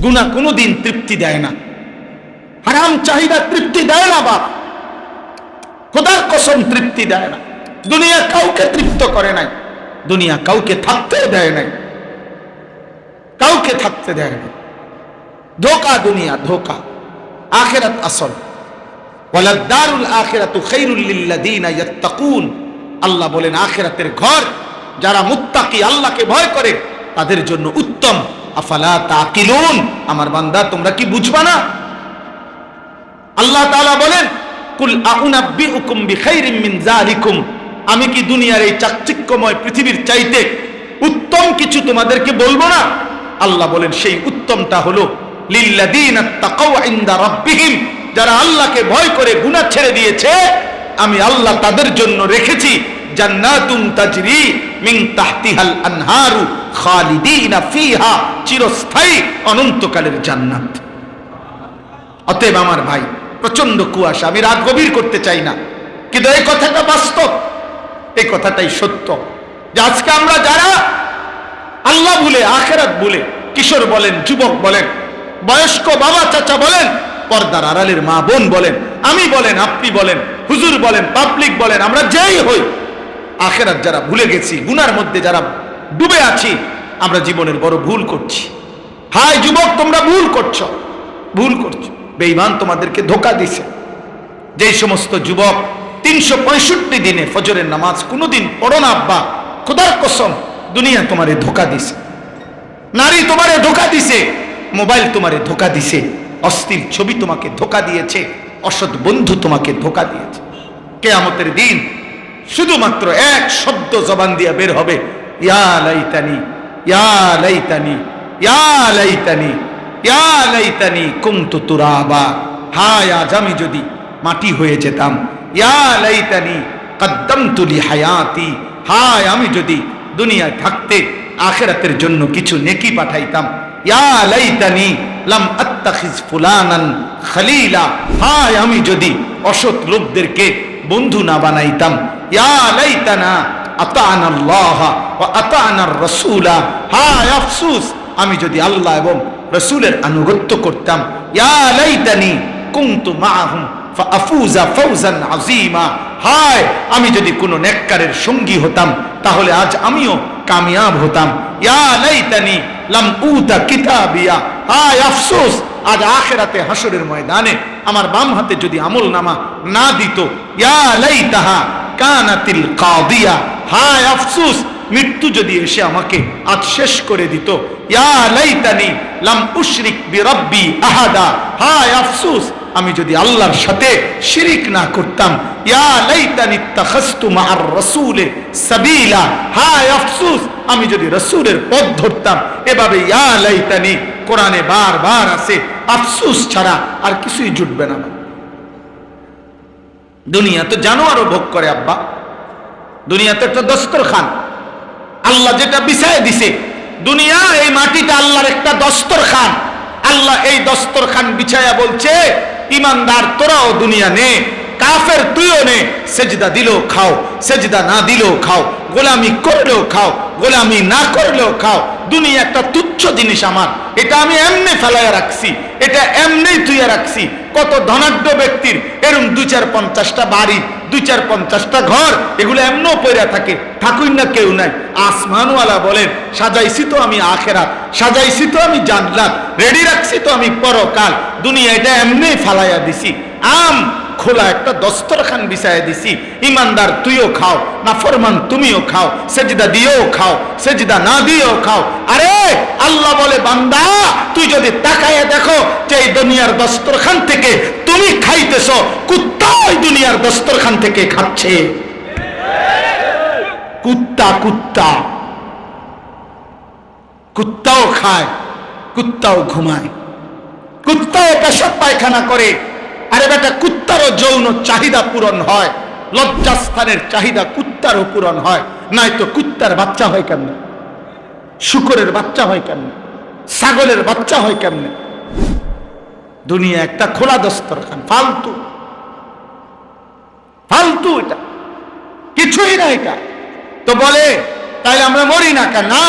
গুনাহ কোনোদিন তৃপ্তি দেয় না, হারাম চাহিদা তৃপ্তি দেয় না বাপ, খোদার কসম তৃপ্তি দেয় না। দুনিয়া কাউকে তৃপ্ত করে নাই, দুনিয়া কাউকে থাকতে দেয় নাই, কাউকে থাকতে দেয় না। ধোকা দুনিয়া, ধোকা। আখিরাত আসল। ওয়ালাদ-দারুল আখিরাতু খায়রুল লিল্লাযিনা ইয়াত্তাকুন। আল্লাহ বলেন আখিরাতের ঘর যারা মুত্তাকি, আল্লাহকে ভয় করে, তাদের জন্য উত্তম। আফালা তাকিলুন, আমার বান্দা তোমরা কি বুঝবা না? আল্লাহ তাআলা বলেন কুল আউনাব্বিউকুম বিখাইরিম মিন যালিকুম, আমি কি দুনিয়ার এই চাকচিক্যময় পৃথিবীর চাইতে উত্তম কিছু তোমাদেরকে বলবো না? আল্লাহ বলেন সেই উত্তমটা হলো লিল্লাযিনা তাকাউ ইনদা রাব্বিহিম, যারা আল্লাহকে ভয় করে গুনাহ ছেড়ে দিয়েছে, আমি আল্লাহ তাদের জন্য রেখেছি জান্নাতুন তাজরি মিন তাহতিহাল আনহারু খালিদিনা ফিহা, চিরস্থায়ী অনন্তকালের জান্নাত। অতএব আমার ভাই, প্রচন্ড কুয়াশা, আমি রাত গভীর করতে চাই না, কিন্তু এই কথাটা বাস্তব, এই কথাটাই সত্য যে আজকে আমরা যারা আল্লাহ ভুলে, আখিরাত ভুলে, কিশোর বলেন, যুবক বলেন, বয়স্ক বাবা চাচা বলেন, পর্দার আড়ালের মা বোন বলেন, আমি বলেন, আপনি বলেন, হুজুর বলেন, পাবলিক বলেন, আমরা যেই হই, আখিরাত যারা ভুলে গেছি, গুনার মধ্যে যারা ডুবে আছি, আমরা জীবনের বড় ভুল করছি। হায় যুবক, তোমরা ভুল করছো, ভুল করছো। বেঈমান তোমাদেরকে ধোঁকা দিছে। যেই সমস্ত যুবক 365 দিনে ফজরের নামাজ কোনোদিন পড়ো না আব্বা, খোদার কসম, দুনিয়া তোমারে ধোঁকা দিছে, নারী তোমারে ধোঁকা দিছে, মোবাইল তোমারে ধোঁকা দিছে, অশ্লীল ছবি তোমাকে ধোঁকা দিয়েছে, অসৎ বন্ধু তোমাকে ধোঁকা দিয়েছে। কিয়ামতের দিন শুধুমাত্র এক শব্দ জবান দিয়ে বের হবে, ইয়া লাইতানি, ইয়া লাইতানি, ইয়া লাইতানি, ইয়া লাইতানি কুনতু তুরাবা, হায় আজ আমি যদি মাটি হয়ে যেতাম, ইয়া লাইতানি কদ্দামতু লি হায়াতি, হায় আমি যদি দুনিয়ায় থাকতে আখিরাতের জন্য কিছু নেকি পাঠাইতাম, ইয়া লাইতানি লাম আত্তাখিজ ফুলানান খলিলা, হায় আমি যদি অসৎ লোকদেরকে বন্ধু না বানাইতাম, ইয়া লাইতানা আতা'না আল্লাহ ওয়া আতা'নার রাসূলা, হায় আফসোস আমি যদি আল্লাহ এবং রাসূলের আনুগত্য করতাম, ইয়া লাইতানি কুনতু মাআহুম ফাআফুজা ফাওজান আযীমা, হায় আমি যদি কোনো নেককারের সঙ্গী হতাম তাহলে আজ আমিও কামিয়াব হতাম, ইয়া লাইতানি লাম উতা কিতাবিয়া, হায় আফসোস আজ আখিরাতে হাসরের ময়দানে আমার বাম হাতে যদি আমলনামা না দিত, ইয়া লাইতাহা কানাতিল কাদিয়া, হায় আফসোস মৃত্যু যদি এসে আমাকে আজ শেষ করে দিত, ইয়া লাইতানি লাম উশরিক বিরাব্বি আহাদা, হায় আফসোস আমি যদি আল্লাহর সাথে শিরিক না করতাম, ইয়া লাইতানি ইত্তাখাযতু মা'আর রাসূলি সাবিলা, হায় আফসোস আমি যদি রাসূলের পথ ধরতাম। এভাবে ইয়া লাইতানি কোরআনে বারবার আছে, আফসোস ছাড়া আর কিছুই জুটবে না। দুনিয়া তো জানোয়ারও ভোগ করে আব্বা, দুনিয়া তো একটা দস্তরখান, আল্লাহ যেটা বিছায় দিছে, দুনিয়া এই মাটিটা আল্লাহর একটা দস্তরখান। আল্লাহ এই দস্তরখান বিছায়া বলছে, ইমানদার তোরাও দুনিয়া নে, কাফের তুইও নে, সেজদা দিলেও খাও, সেজদা না দিলেও খাও, গোলামি করলেও খাও, গোলামি না করলেও খাও। দুনিয়া একটা তুচ্ছ জিনিস আমার, এটা আমি এমনি ফেলাইয়া রাখছি, এটা এমনি তুইয়া রাখছি। কত ধনাঢ্য ব্যক্তির এরকম 2-4-50টা বাড়ি, 2-4-50টা ঘর, এগুলো এমনও পড়ে থাকে, থাকুই না কেউ নাই। আসমানওয়ালা বলেন সাজাইছি তো আমি আখিরাত, সাজাইছি তো আমি জান্নাত, রেডি রাখছি তো আমি পরকাল। দুনিয়া এটা এমনি ফালাইয়া দিছি, আম খোলা একটা দস্তরখান বিছাইয়া দিছি। ইমানদার তুইও খাও, নাফরমান তুমিও খাও, সেজদা দিয়েও খাও, সেজদা না দিয়েও খাও। আরে আল্লাহ বলে বান্দা তুই যদি তাকায়া দেখো যে এই দুনিয়ার দস্তরখান থেকে তুমি খাইতেছো, কুত্তা ওই দুনিয়ার দস্তরখান থেকে খাচ্ছে। কুত্তা কুত্তা কুত্তাও খায়, কুত্তাও ঘুমায়, কুত্তাও পেশাব পায়খানা করে। আরে বেটা কুত্তারও যৌন চাহিদা পূরণ হয়, লজ্জাস্থানের চাহিদা কুত্তারও পূরণ হয়, নাই তো কুত্তার বাচ্চা হয় কেমনে, শুকরের বাচ্চা হয় কেমনে, ছাগলের বাচ্চা হয় কেমনে? দুনিয়া একটা খোলা দস্তরখান, ফালতু ফালতু, এটা কিছুই না। এটা তো বলে তাইলে আমরা মরি না কেন? না,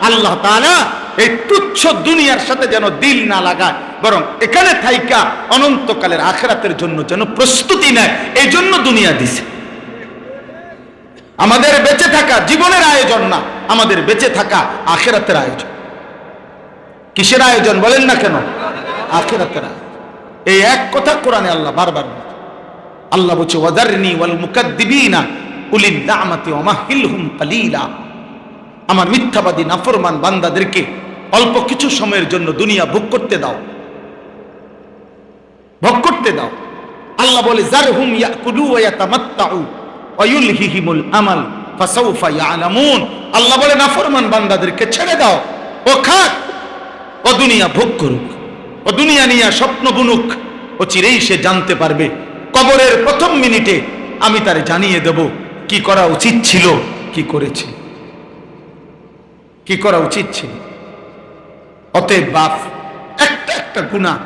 আল্লাহ তাআলা এই তুচ্ছ দুনিয়ার সাথে যেন দিল না লাগায়, বরং এখানে থাইকা অনন্তকালের আখিরাতের জন্য যেন প্রস্তুতি নেয়। এই জন্য দুনিয়া দিছে। আমাদের বেঁচে থাকা জীবনের আয়োজন না, আমাদের বেঁচে থাকা আখিরাতের আয়োজন। কিসের আয়োজন বলেন না কেন? আখিরাতের আয়োজন। এই এক কথা কোরআনে আল্লাহ বারবার বলছে। আল্লাহ বলছে ওয়াদারনি ওয়াল মুকাদ্দিবিনা উলিন নামাতি ওয়া মাহিলহুম কালিলা। আমার মিথ্যাবাদী নাফরমান বান্দাদেরকে অল্প কিছু সময়ের জন্য দুনিয়া ভোগ করতে দাও, ভোগ করতে দাও। আল্লাহ বলে জারহুম ইয়াকুলু ওয়া ইয়াতামাত্তাউ ওয়া ইউলহিহিমুল আমাল ফাসাউফা ইয়ালামুন। আল্লাহ বলে নাফরমান বান্দাদেরকে ছেড়ে দাও, ও খাক, ও দুনিয়া ভোগ করুক, ও দুনিয়া নিয়ে স্বপ্ন বুনুক, ও চিরেই সে জানতে পারবে। কবরের প্রথম মিনিটে আমি তারে জানিয়ে দেব কি করা উচিত ছিল, কি করেছে, কি করা উচিত ছিল। অতএব বাপ, একটা একটা গুনাহ,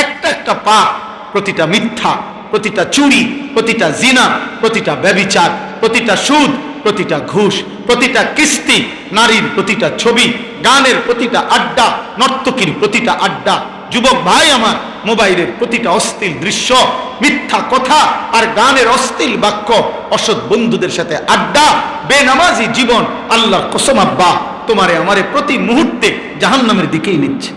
একটা একটা পাপ, প্রতিটা মিথ্যা, প্রতিটা চুরি, প্রতিটা জিনা, প্রতিটা ব্যভিচার, প্রতিটা সুদ, প্রতিটা ঘুষ, প্রতিটা কিস্তি, নারীর প্রতিটা ছবি, গানের প্রতিটা আড্ডা, নর্তকীর প্রতিটা আড্ডা, যুবক ভাই আমার, মোবাইলের প্রতিটা অশ্লীল দৃশ্য, মিথ্যা কথা আর গানের অশ্লীল বাক্য, অসৎ বন্ধুদের সাথে আড্ডা, বেনামাজি জীবন, আল্লাহর কসম আব্বা তোমারে আমারে প্রতি মুহূর্তে জাহান্নামের দিকেই নিচ্ছে।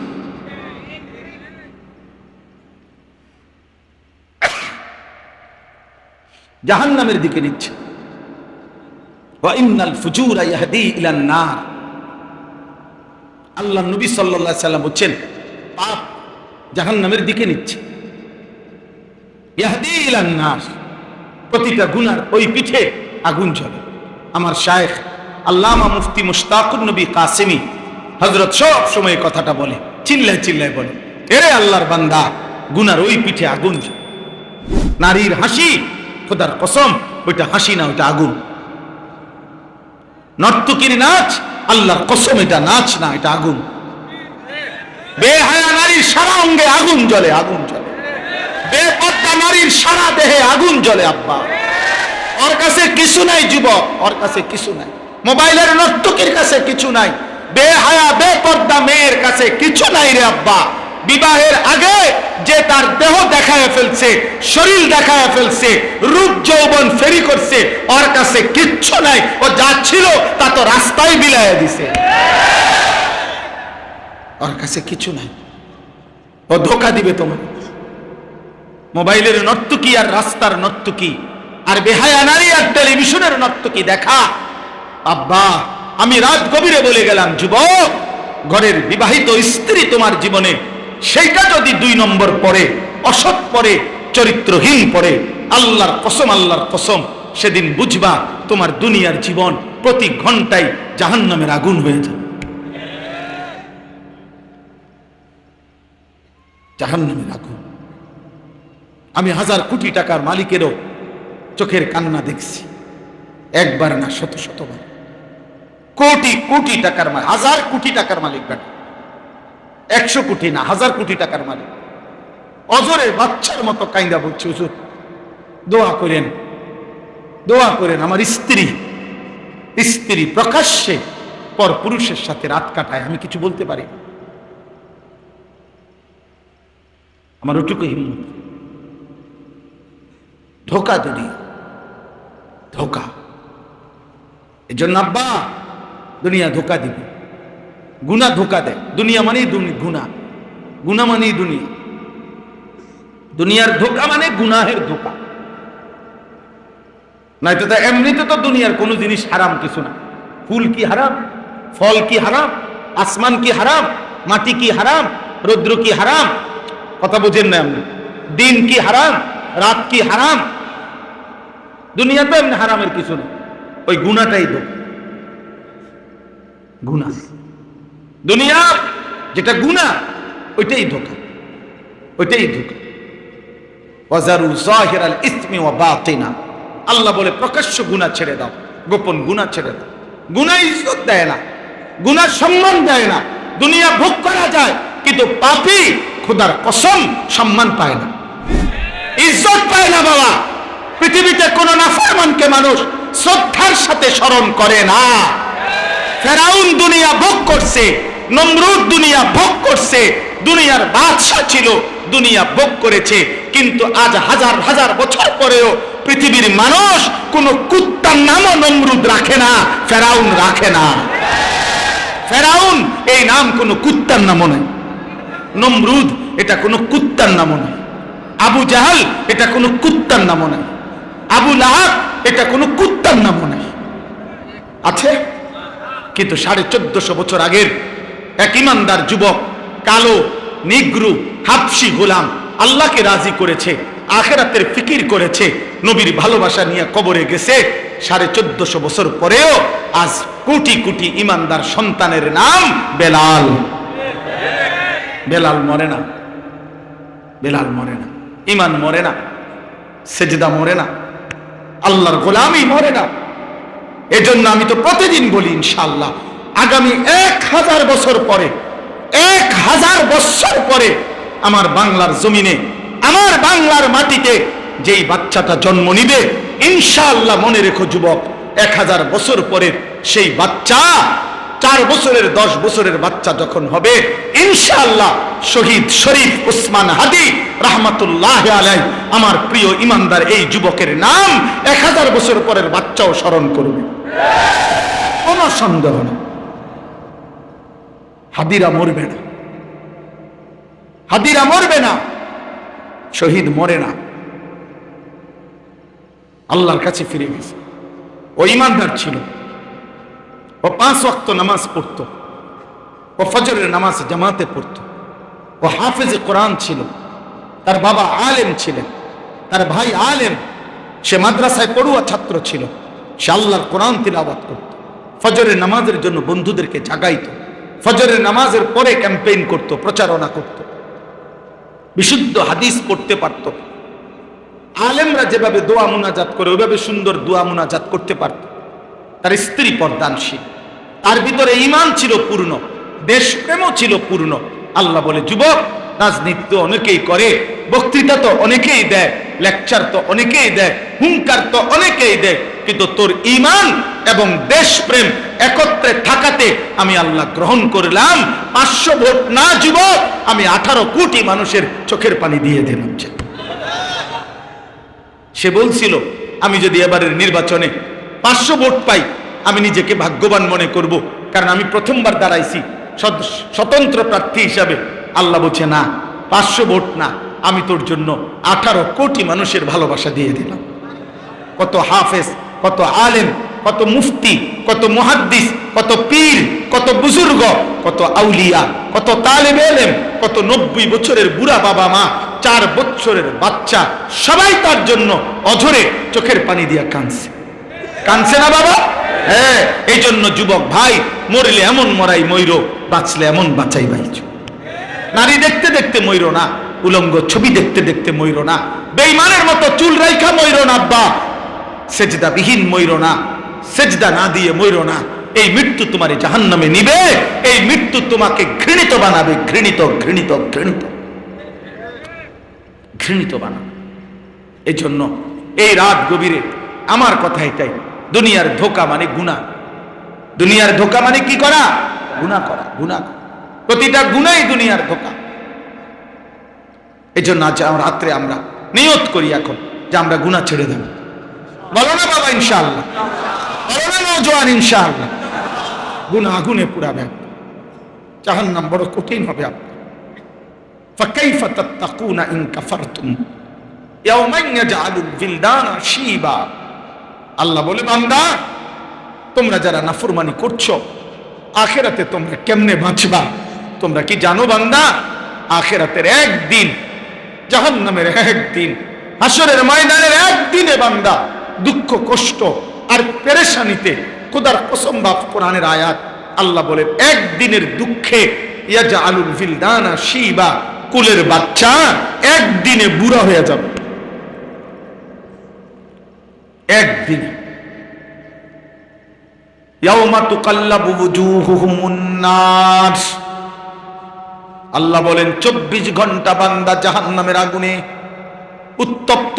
জাহান্নামের দিকে নিচ্ছে। ওয়া ইন্নাল ফুজুরা ইয়াহদি ইলান নার। আল্লাহ নবী সাল্লাল্লাহু আলাইহি সাল্লাম বলেন পাপ জাহান্নামের দিকে নিচ্ছে। ইয়াহদি ইলান নার, প্রতিটা গুনার ওই পিঠে আগুন জ্বলে। আমার শায়েখ আল্লামা মুফতি মুশতাকুর নবী কাসেমি হযরত সব সময় কথাটা বলে, চিল্লায় চিল্লায় বলে, এরে আল্লাহর বান্দা, গুনার ওই পিঠে আগুন জ্বলে। নারীর হাসি, খোদার কসম ওইটা হাসি না, ওইটা আগুন। নর্তকীর নাচ, আল্লাহর কসম এটা নাচ না, এটা আগুন। বেহায়া নারীর সারা অঙ্গে আগুন জ্বলে, আগুন জ্বলে। বেপর্দা নারীর সারা দেহে আগুন জ্বলে আব্বা। ওর কাছে কিছু নাই যুবক, ওর কাছে কিছু নাই। মোবাইলের নর্তকীর কাছে কিছু নাই। বেহায়া বেপর্দা মেয়ের কাছে কিছু নাই রে আব্বা। বিবাহের আগে যে তার দেহ দেখায় ফেলছে, শরীর দেখায় ফেলছে, রূপ যৌবন ফেরি করছে, ওর কাছে কিচ্ছু নাই। ও যা ছিল তা তো রাস্তায় বিলাইয়া দিছে, ওর কাছে কিছু নাই। ও ধোঁকা দিবে তোমার। মোবাইলের নর্তকী আর রাস্তার নর্তকী আর বেহায়া নারী আর টেলিভিশনের নর্তকী দেখা। আব্বা আমি রাত গভীরে বলে গেলাম, যুবক, ঘরের বিবাহিত স্ত্রী তোমার জীবনে সেইটা যদি 2 নম্বর পরে, অসৎ পরে, চরিত্রহীন পরে, আল্লাহর কসম, আল্লাহর কসম, সেদিন বুঝবা তোমার দুনিয়ার জীবন প্রতি ঘন্টায় জাহান্নামের আগুন হয়ে যাবে, জাহান্নামের আগুন। আমি 1000 কোটি টাকার মালিকেরও চোখের কান্না দেখছি, একবার না শত শতবার। কোটি কোটি টাকার মালিক, 1000 কোটি টাকার মালিক, বেটা 100 কোটি না, 1000 কোটি টাকার মালিক অজরে বাচ্চার মতো কাইন্দা বলছে, হুজুর দোয়া করেন, দোয়া করেন। আমার স্ত্রী প্রকাশ্যে পর পুরুষের সাথে রাত কাটায়, আমি কিছু বলতে পারি না, আমার ওটুকু হিম্মত। ধোকা দুনিয়া, ধোকা। এই জন্য আব্বা দুনিয়া ধোকা দিবে, গুনাহ ধোকা দেয়। দুনিয়া মানেই গুনাহ, গুনাহ মানেই দুনিয়া। দুনিয়ার ধোকা মানে গুনাহের ধোকা। নয়তো তো এমনিতে তো দুনিয়ার কোনো জিনিস হারাম কিছু না। ফুল কি হারাম, ফল কি হারাম, আসমান কি হারাম, মাটি কি হারাম, রৌদ্র কি হারাম, কথা বুঝেন না আপনি? দিন কি হারাম, রাত কি হারাম? দুনিয়া তো এমনি হারামের কিছু না, ওই গুনাহটাই ধোকা। গুনাহ, দুনিয়া যেটা গুনাহ ওইটাই ধোকা, ওইটাই ধোকা। ওয়াজারু যাহিরাল ইসমি ওয়া বাতিনা। আল্লাহ বলে প্রকাশ্য গুনাহ ছেড়ে দাও, গোপন গুনাহ ছেড়ে দাও। গুনাহ ইজ্জত দেয় না, গুনাহ সম্মান দেয় না। দুনিয়া ভোগ করা যায়, কিন্তু পাপী খোদার কসম সম্মান পায় না, ইজ্জত পায় না। বাবা, পৃথিবীতে কোন নাফরমানকে মানুষ শ্রদ্ধার সাথে স্মরণ করে না। ফেরাউন দুনিয়া ভোগ করছে, নমরুদ দুনিয়া ভোগ করছে, দুনিয়ার বাদশা ছিল, দুনিয়া ভোগ করেছে, কিন্তু আজ হাজার হাজার বছর পরেও পৃথিবীর মানুষ কোন কুত্তার নামও নমরুদ রাখে না, ফেরাউন রাখে না। ফেরাউন এই নাম কোন কুত্তার নামও নয়, নমরুদ এটা কোন কুত্তার নামও নয়, আবু জাহাল এটা কোন কুত্তার নামও নয়, আবু লাহাব এটা কোন কুত্তার নামও নয়। আছে কিন্তু 1450 বছর আগের এক ইমানদার যুবক, কালো নিগ্রু হাবশি গোলাম, আল্লাহকে রাজি করেছে, আখিরাতের ফিকির করেছে, নবীর ভালোবাসা নিয়ে কবরে গেছে। 1450 বছর পরেও আজ কোটি কোটি ইমানদার সন্তানের নাম বেলাল। বেলাল মরে না, বেলাল মরে না, ইমান মরে না, সেজদা মরে না, আল্লাহর গোলামি মরে না। এজন্য আমি তো প্রতিদিন বলি, ইনশাআল্লাহ আগামী 1000 বছর পরে, 1000 বছর পরে আমার বাংলার জমিনে, আমার বাংলার মাটিতে যেই বাচ্চাটা জন্ম নিবে, ইনশাআল্লাহ মনে রেখো যুবক, 1000 বছর পরে সেই বাচ্চা 4 বছরের 10 বছরের বাচ্চা যখন হবে, ইনশাআল্লাহ শহীদ শরীফ উসমান হাদি রাহমাতুল্লাহ আলাইহি আমার প্রিয় ইমানদার এই যুবকের নাম 1000 বছর পরের বাচ্চাও স্মরণ করবে, কোনো সন্দেহ নেই। হাদিরা মরবে না, হাদিরা মরবে না, শহীদ মরে না, আল্লাহর কাছে ফিরে গেছে। ও ইমানদার ছিল, ও 5 ওয়াক্ত নামাজ পড়তো, ও ফজরের নামাজ জামাতে পড়তো, ও হাফেজে কোরআন ছিল, তার বাবা আলেম ছিলেন, তার ভাই আলেম, সে মাদ্রাসায় পড়ুয়া ছাত্র ছিল, সে আল্লাহর কোরআন তিলাওয়াত করত, ফজরের নামাজের জন্য বন্ধুদেরকে জাগাইতো, ফজরের নামাজের পরে ক্যাম্পেইন করত, প্রচারণা করত, বিশুদ্ধ হাদিস পড়তে পারত। আলেমরা যেভাবে দোয়া মুনাজাত করে ওইভাবে সুন্দর দোয়া মুনাজাত করতে পারত। তার স্ত্রী পর্দানশীল, তার ভিতরে ঈমান ছিল পূর্ণ, দেশপ্রেমও ছিল পূর্ণ। আল্লাহ বলে, যুবক, রাজনীতি তো অনেকেই করে, বক্তৃতা তো অনেকেই দেয়, লেকচার তো অনেকেই দেয়, হুঙ্কার তো অনেকেই দেয়, কিন্তু তোর ঈমান এবং দেশপ্রেম একত্রে থাকাতে আমি আল্লাহ গ্রহণ করলাম। 500 ভোট না যুবক, আমি 18 কোটি মানুষের চোখের পানি দিয়ে দিলাম। সে বলছিল, আমি যদি এবারের নির্বাচনে 500 ভোট পাই আমি নিজেকে ভাগ্যবান মনে করব, কারণ আমি প্রথমবার দাঁড়াইছি স্বতন্ত্র প্রার্থী হিসাবে। আল্লাহ বলছে, না, 500 ভোট না, আমি তোর জন্য 18 কোটি মানুষের ভালোবাসা দিয়ে দিলাম। কত হাফেজ, কত আলেম, কত মুফতি, কত মুহাদ্দিস, কত পীর, কত বুজুর্গ, কত আউলিয়া, কত তালেব ইলম, কত 90 বছরের বুড়া বাবা মা, 4 বছরের বাচ্চা, সবাই তার জন্য অঝরে চোখের পানি দিয়া কাঁদছে। কাঁদছে না বাবা? হ্যাঁ। এই জন্য যুবক ভাই, মরলে এমন মরাই মইরো, বাঁচলে এমন বাঁচাই বাইছো। নারী দেখতে দেখতে মইরো না, উলঙ্গ ছবি দেখতে দেখতে মইরো না, বেঈমানের মতো চুল রাইখা মইরো না আব্বা, সেজদা বিহীন মইরো না, সেজদা না দিয়ে মইরো না। এই মৃত্যু তোমার জাহান্নামে নিবে, এই মৃত্যু তোমাকে ঘৃণিত বানাবে, ঘৃণিত ঘৃণিত ঘৃণিত ঘৃণিত বানাবে। এই জন্য এই রাত গভীরে আমার কথা এটাই, দুনিয়ার ধোঁকা মানে গুনাহ। দুনিয়ার ধোঁকা মানে কি করা? গুনাহ করা, গুনাহ। প্রতিটা গুনাহই দুনিয়ার ধোঁকা। এই জন্য আজ রাত্রে আমরা নিয়ত করি এখন যে আমরা গুনাহ ছেড়ে দেব। বলো না বাবা ইনশাআল্লাহ, বলো না নওজোয়ান ইনশাআল্লাহ। গুনাহ আগুনে পুরাবে, জাহান্নাম বড় কঠিন হবে আপনার। ফাকাইফা তাত্তাকুনা ইন কাফারতুম ইয়াওমান ইয়াজআলুল বিলদানা শিবা। আল্লাহ বলে, বান্দা, তোমরা যারা নাফরমানি করছো, আখিরাতে তোমরা কেমনে বাঁচবা তোমরা কি জানো বান্দা? আখিরাতের একদিন, জাহান্নামের একদিন, হাসরের ময়দানের একদিনে বান্দা দুঃখ কষ্ট আর পেরেশানিতে, খোদার কসম বাপ, কোরআনের আয়াত, আল্লাহ বলে একদিনের দুঃখে ইয়াজআলুল বিলদানা শিবা, কুলের বাচ্চা একদিনে বুড়া হয়ে যাবে, একদিনে। ইয়াউমা তুকাল্লাবু ওয়ুজুহুহুমুন নার। আল্লাহ বলেন 24 ঘন্টা বান্দা জাহান্নামের আগুনে উত্তপ্ত